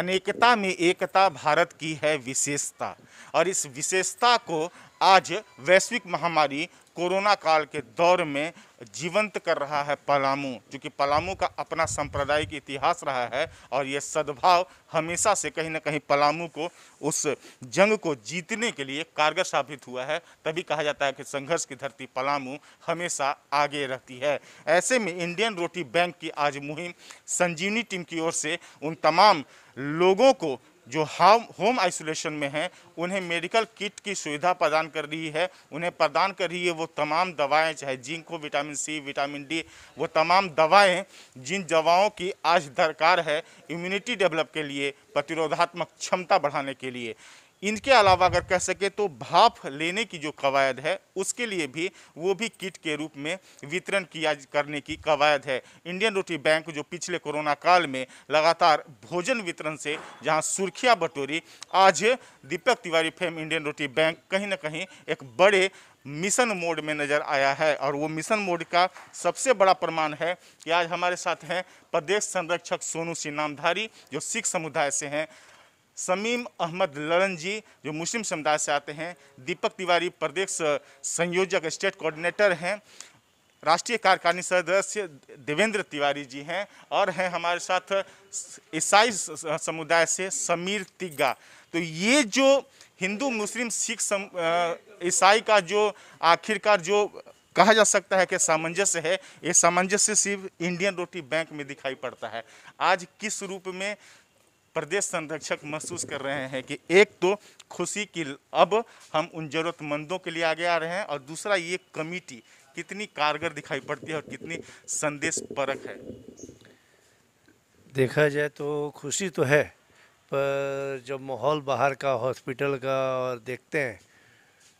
अनेकता में एकता भारत की है विशेषता। और इस विशेषता को आज वैश्विक महामारी कोरोना काल के दौर में जीवंत कर रहा है पलामू, जो कि पलामू का अपना सांप्रदायिक इतिहास रहा है। और ये सद्भाव हमेशा से कहीं ना कहीं पलामू को उस जंग को जीतने के लिए कारगर साबित हुआ है। तभी कहा जाता है कि संघर्ष की धरती पलामू हमेशा आगे रहती है। ऐसे में इंडियन रोटी बैंक की आज मुहिम संजीवनी टीम की ओर से उन तमाम लोगों को जो होम आइसोलेशन में हैं उन्हें मेडिकल किट की सुविधा प्रदान कर रही है, उन्हें प्रदान कर रही है वो तमाम दवाएं, चाहे जिंक हो, विटामिन सी, विटामिन डी, वो तमाम दवाएं जिन दवाओं की आज दरकार है इम्यूनिटी डेवलप के लिए, प्रतिरोधात्मक क्षमता बढ़ाने के लिए। इनके अलावा अगर कह सके तो भाप लेने की जो कवायद है उसके लिए भी वो भी किट के रूप में वितरण किया करने की कवायद है। इंडियन रोटी बैंक जो पिछले कोरोना काल में लगातार भोजन वितरण से जहां सुर्खियां बटोरी, आज दीपक तिवारी फेम इंडियन रोटी बैंक कहीं ना कहीं एक बड़े मिशन मोड में नज़र आया है। और वो मिशन मोड का सबसे बड़ा प्रमाण है कि आज हमारे साथ हैं प्रदेश संरक्षक सोनू सिंह नामधारी जो सिख समुदाय से हैं, समीम अहमद ललन जी जो मुस्लिम समुदाय से आते हैं, दीपक तिवारी प्रदेश संयोजक स्टेट कोऑर्डिनेटर हैं, राष्ट्रीय कार्यकारिणी सदस्य देवेंद्र तिवारी जी हैं, और हैं हमारे साथ ईसाई समुदाय से समीर तिग्गा। तो ये जो हिंदू मुस्लिम सिख ईसाई का जो आखिरकार जो कहा जा सकता है कि सामंजस्य है, ये सामंजस्य सिर्फ इंडियन रोटी बैंक में दिखाई पड़ता है। आज किस रूप में प्रदेश संरक्षक महसूस कर रहे हैं कि एक तो खुशी की अब हम उन जरूरतमंदों के लिए आगे आ रहे हैं, और दूसरा ये कमेटी कितनी कारगर दिखाई पड़ती है और कितनी संदेश परक है। देखा जाए तो खुशी तो है, पर जब माहौल बाहर का हॉस्पिटल का और देखते हैं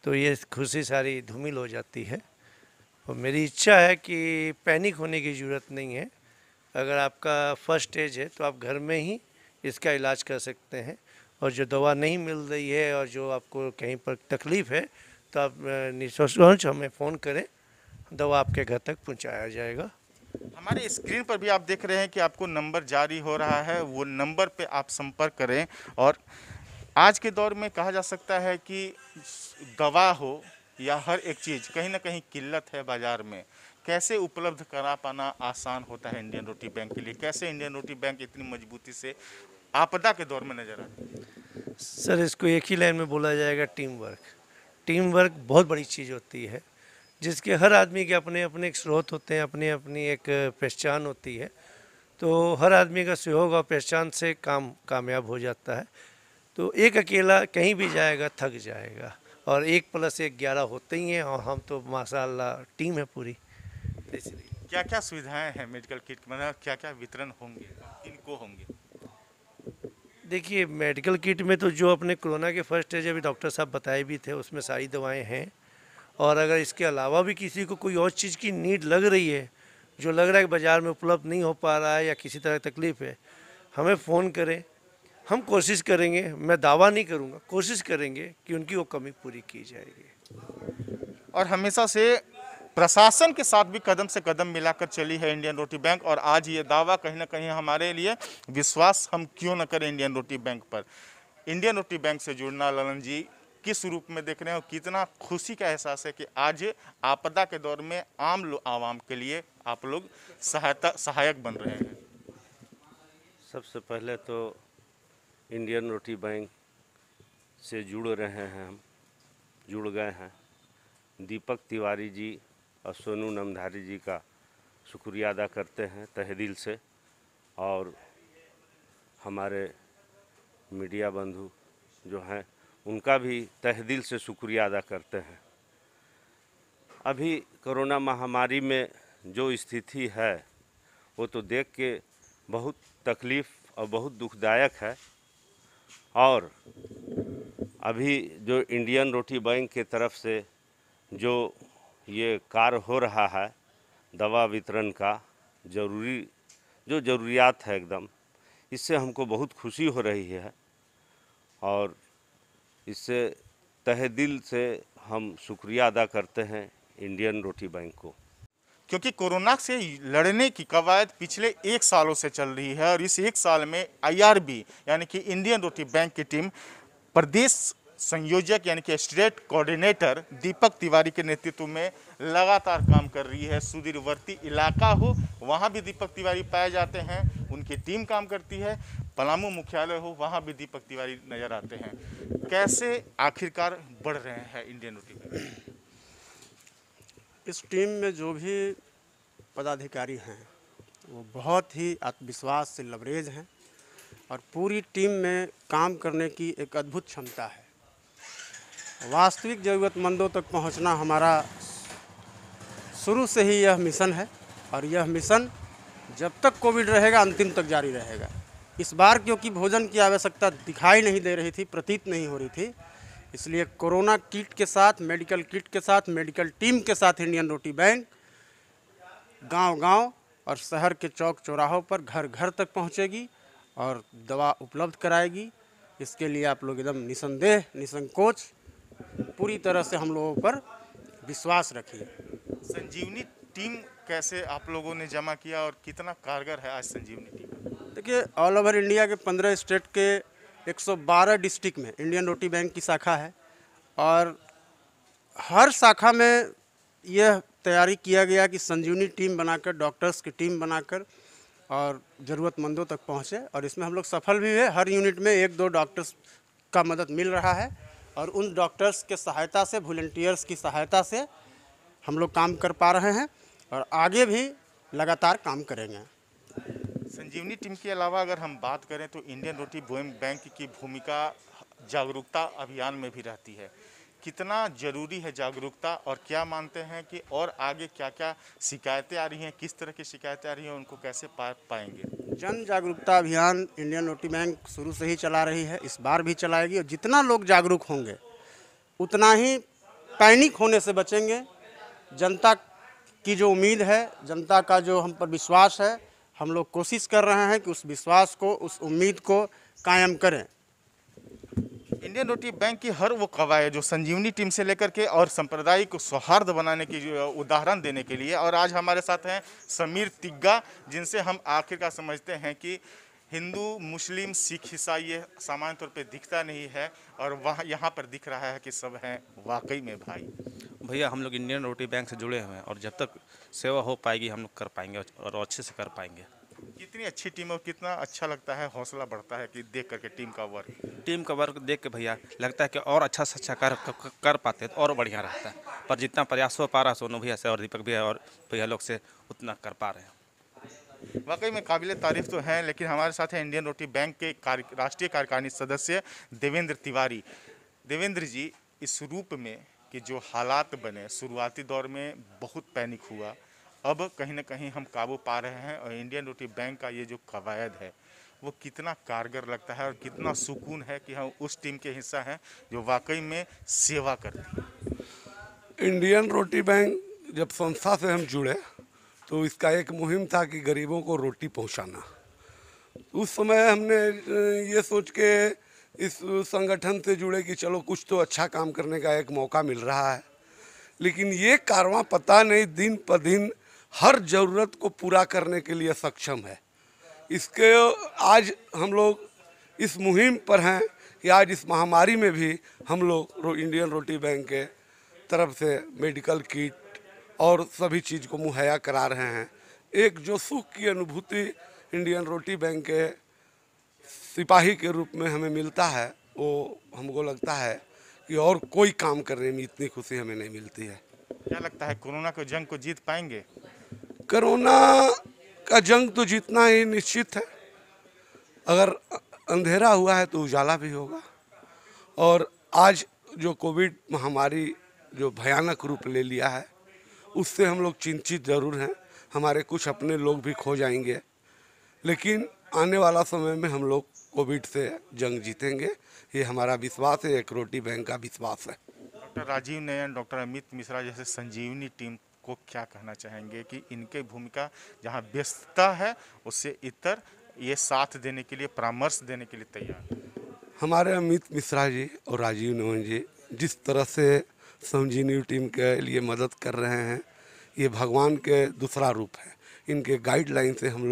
तो ये खुशी सारी धूमिल हो जाती है। और मेरी इच्छा है कि पैनिक होने की ज़रूरत नहीं है। अगर आपका फर्स्ट स्टेज है तो आप घर में ही इसका इलाज कर सकते हैं, और जो दवा नहीं मिल रही है और जो आपको कहीं पर तकलीफ़ है तो आप निःसंकोच हमें फ़ोन करें, दवा आपके घर तक पहुंचाया जाएगा। हमारे स्क्रीन पर भी आप देख रहे हैं कि आपको नंबर जारी हो रहा है, वो नंबर पे आप संपर्क करें। और आज के दौर में कहा जा सकता है कि दवा हो या हर एक चीज़ कहीं ना कहीं किल्लत है बाज़ार में। कैसे उपलब्ध करा पाना आसान होता है इंडियन रोटी बैंक के लिए? कैसे इंडियन रोटी बैंक इतनी मजबूती से आपदा के दौर में नजर आती है? सर, इसको एक ही लाइन में बोला जाएगा, टीम वर्क। टीम वर्क बहुत बड़ी चीज़ होती है, जिसके हर आदमी के अपने अपने एक स्रोत होते हैं, अपनी अपनी एक पहचान होती है। तो हर आदमी का सहयोग और पहचान से काम कामयाब हो जाता है। तो एक अकेला कहीं भी जाएगा थक जाएगा, और 1+1 11 होते ही हैं, और हम तो माशाअल्लाह टीम है पूरी, इसलिए। क्या क्या सुविधाएं हैं मेडिकल किट, मतलब क्या क्या वितरण होंगे, किनको होंगे? देखिए, मेडिकल किट में तो जो अपने कोरोना के फर्स्ट स्टेज अभी डॉक्टर साहब बताए भी थे, उसमें सारी दवाएं हैं। और अगर इसके अलावा भी किसी को कोई और चीज़ की नीड लग रही है, जो लग रहा है कि बाज़ार में उपलब्ध नहीं हो पा रहा है या किसी तरह की तकलीफ़ है, हमें फ़ोन करें। हम कोशिश करेंगे, मैं दावा नहीं करूँगा, कोशिश करेंगे कि उनकी वो कमी पूरी की जाएगी। और हमेशा से प्रशासन के साथ भी कदम से कदम मिलाकर चली है इंडियन रोटी बैंक। और आज ये दावा कहीं ना कहीं हमारे लिए विश्वास हम क्यों न करें इंडियन रोटी बैंक पर। इंडियन रोटी बैंक से जुड़ना ललन जी किस रूप में देख रहे हैं, और कितना खुशी का एहसास है कि आज आपदा के दौर में आवाम के लिए आप लोग सहायक बन रहे हैं? सबसे पहले तो इंडियन रोटी बैंक से जुड़ रहे हैं, हम जुड़ गए हैं। दीपक तिवारी जी और सोनू नामधारी जी का शुक्रिया अदा करते हैं तहे दिल से, और हमारे मीडिया बंधु जो हैं उनका भी तहे दिल से शुक्रिया अदा करते हैं। अभी कोरोना महामारी में जो स्थिति है वो तो देख के बहुत तकलीफ़ और बहुत दुखदायक है। और अभी जो इंडियन रोटी बैंक के तरफ से जो ये कार्य हो रहा है दवा वितरण का, जो ज़रूरियात है एकदम, इससे हमको बहुत खुशी हो रही है, और इससे तहे दिल से हम शुक्रिया अदा करते हैं इंडियन रोटी बैंक को। क्योंकि कोरोना से लड़ने की कवायद पिछले 1 सालों से चल रही है और इस 1 साल में IRB यानी कि इंडियन रोटी बैंक की टीम प्रदेश संयोजक यानी कि स्टेट कोऑर्डिनेटर दीपक तिवारी के नेतृत्व में लगातार काम कर रही है। सुदूरवर्ती इलाका हो वहाँ भी दीपक तिवारी पाए जाते हैं, उनकी टीम काम करती है। पलामू मुख्यालय हो वहाँ भी दीपक तिवारी नजर आते हैं। कैसे आखिरकार बढ़ रहे हैं इंडियन रोटी बैंक? इस टीम में जो भी पदाधिकारी हैं वो बहुत ही आत्मविश्वास से लबरेज हैं और पूरी टीम में काम करने की एक अद्भुत क्षमता है। वास्तविक ज़रूरतमंदों तक पहुंचना हमारा शुरू से ही यह मिशन है और यह मिशन जब तक कोविड रहेगा अंतिम तक जारी रहेगा। इस बार क्योंकि भोजन की आवश्यकता दिखाई नहीं दे रही थी, प्रतीत नहीं हो रही थी, इसलिए कोरोना किट के साथ, मेडिकल किट के साथ, मेडिकल टीम के साथ इंडियन रोटी बैंक गांव-गांव और शहर के चौक चौराहों पर घर घर तक पहुंचेगी और दवा उपलब्ध कराएगी। इसके लिए आप लोग एकदम निसंदेह, निसंकोच पूरी तरह से हम लोगों पर विश्वास रखिए। संजीवनी टीम कैसे आप लोगों ने जमा किया और कितना कारगर है आज संजीवनी टीम? देखिए, ऑल ओवर इंडिया के 15 स्टेट के 112 डिस्ट्रिक्ट में इंडियन रोटी बैंक की शाखा है और हर शाखा में यह तैयारी किया गया कि संजीवनी टीम बनाकर, डॉक्टर्स की टीम बनाकर और ज़रूरतमंदों तक पहुँचे और इसमें हम लोग सफल भी हुए। हर यूनिट में 1-2 डॉक्टर्स का मदद मिल रहा है और उन डॉक्टर्स के सहायता से, वॉलंटियर्स की सहायता से हम लोग काम कर पा रहे हैं और आगे भी लगातार काम करेंगे। संजीवनी टीम के अलावा अगर हम बात करें तो इंडियन रोटी बैंक की भूमिका जागरूकता अभियान में भी रहती है। कितना जरूरी है जागरूकता और क्या मानते हैं कि और आगे क्या क्या शिकायतें आ रही हैं, किस तरह की शिकायतें आ रही हैं, उनको कैसे पाएंगे? जन जागरूकता अभियान इंडियन रोटी बैंक शुरू से ही चला रही है, इस बार भी चलाएगी और जितना लोग जागरूक होंगे उतना ही पैनिक होने से बचेंगे। जनता की जो उम्मीद है, जनता का जो हम पर विश्वास है, हम लोग कोशिश कर रहे हैं कि उस विश्वास को, उस उम्मीद को कायम करें। इंडियन रोटी बैंक की हर वो कवायद जो संजीवनी टीम से लेकर के और सांप्रदायिक सौहार्द बनाने की उदाहरण देने के लिए, और आज हमारे साथ हैं समीर तिग्गा, जिनसे हम आखिरकार समझते हैं कि हिंदू, मुस्लिम, सिख, ईसाई ये सामान्य तौर पे दिखता नहीं है और वहाँ यहाँ पर दिख रहा है कि सब हैं वाकई में भाई। भैया हम लोग इंडियन रोटी बैंक से जुड़े हुए हैं और जब तक सेवा हो पाएगी हम लोग कर पाएंगे और अच्छे से कर पाएंगे। कितनी अच्छी टीम और कितना अच्छा लगता है, हौसला बढ़ता है कि देख करके टीम का वर्क देख के भैया लगता है कि और अच्छा से अच्छा कर पाते तो और बढ़िया रहता है, पर जितना प्रयास हो पा रहा सोनू भैया से और दीपक भैया और भैया लोग से उतना कर पा रहे हैं। वाकई में काबिल तारीफ तो हैं। लेकिन हमारे साथ है इंडियन रोटी बैंक के राष्ट्रीय कार्यकारिणी सदस्य देवेंद्र तिवारी। देवेंद्र जी, इस रूप में कि जो हालात बने शुरुआती दौर में बहुत पैनिक हुआ, अब कहीं ना कहीं हम काबू पा रहे हैं और इंडियन रोटी बैंक का ये जो कवायद है वो कितना कारगर लगता है और कितना सुकून है कि हम उस टीम के हिस्सा हैं जो वाकई में सेवा करती है। इंडियन रोटी बैंक जब संस्था से हम जुड़े तो इसका एक मुहिम था कि गरीबों को रोटी पहुंचाना। उस समय हमने ये सोच के इस संगठन से जुड़े कि चलो कुछ तो अच्छा काम करने का एक मौका मिल रहा है, लेकिन ये कारवां पता नहीं दिन पर दिन हर ज़रूरत को पूरा करने के लिए सक्षम है। इसके आज हम लोग इस मुहिम पर हैं कि आज इस महामारी में भी हम लोग इंडियन रोटी बैंक के तरफ से मेडिकल किट और सभी चीज़ को मुहैया करा रहे हैं। एक जो सुख की अनुभूति इंडियन रोटी बैंक के सिपाही के रूप में हमें मिलता है, वो हमको लगता है कि और कोई काम करने में इतनी खुशी हमें नहीं मिलती है। क्या लगता है कोरोना के जंग को जीत पाएंगे? कोरोना का जंग तो जीतना ही निश्चित है। अगर अंधेरा हुआ है तो उजाला भी होगा। और आज जो कोविड महामारी जो भयानक रूप ले लिया है उससे हम लोग चिंतित ज़रूर हैं। हमारे कुछ अपने लोग भी खो जाएंगे, लेकिन आने वाला समय में हम लोग कोविड से जंग जीतेंगे, ये हमारा विश्वास है, एक रोटी बैंक का विश्वास है। डॉक्टर राजीव नयन, डॉक्टर अमित मिश्रा जैसे संजीवनी टीम को क्या कहना चाहेंगे कि इनकी भूमिका जहां व्यस्तता है उससे इतर ये साथ देने के लिए, परामर्श देने के लिए तैयार? हमारे अमित मिश्रा जी और राजीव नयन जी जिस तरह से संजीवनी टीम के लिए मदद कर रहे हैं, ये भगवान के दूसरा रूप है। इनके गाइडलाइन से हम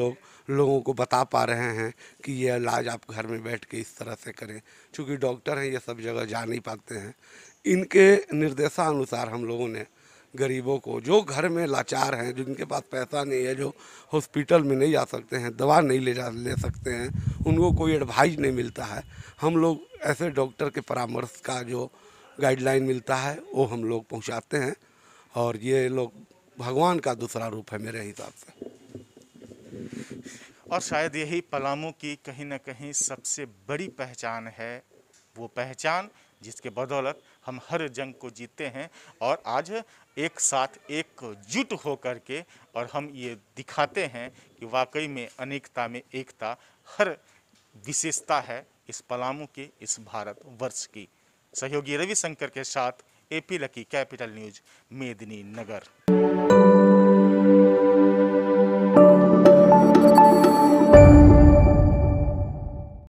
लोगों को बता पा रहे हैं कि ये इलाज आप घर में बैठ के इस तरह से करें। चूँकि डॉक्टर हैं, ये सब जगह जा नहीं पाते हैं। इनके निर्देशानुसार हम लोगों ने गरीबों को, जो घर में लाचार हैं, जिनके पास पैसा नहीं है, जो हॉस्पिटल में नहीं जा सकते हैं, दवा नहीं ले सकते हैं, उनको कोई एडवाइस नहीं मिलता है, हम लोग ऐसे डॉक्टर के परामर्श का जो गाइडलाइन मिलता है वो हम लोग पहुंचाते हैं। और ये लोग भगवान का दूसरा रूप है मेरे हिसाब से। और शायद यही पलामू की कहीं ना कहीं सबसे बड़ी पहचान है, वो पहचान जिसके बदौलत हम हर जंग को जीते हैं और आज एक साथ एकजुट होकर के और हम ये दिखाते हैं कि वाकई में अनेकता में एकता हर विशेषता है इस पलामू की, इस भारत वर्ष की। सहयोगी रविशंकर के साथ एपी लकी, कैपिटल न्यूज, मेदिनी नगर।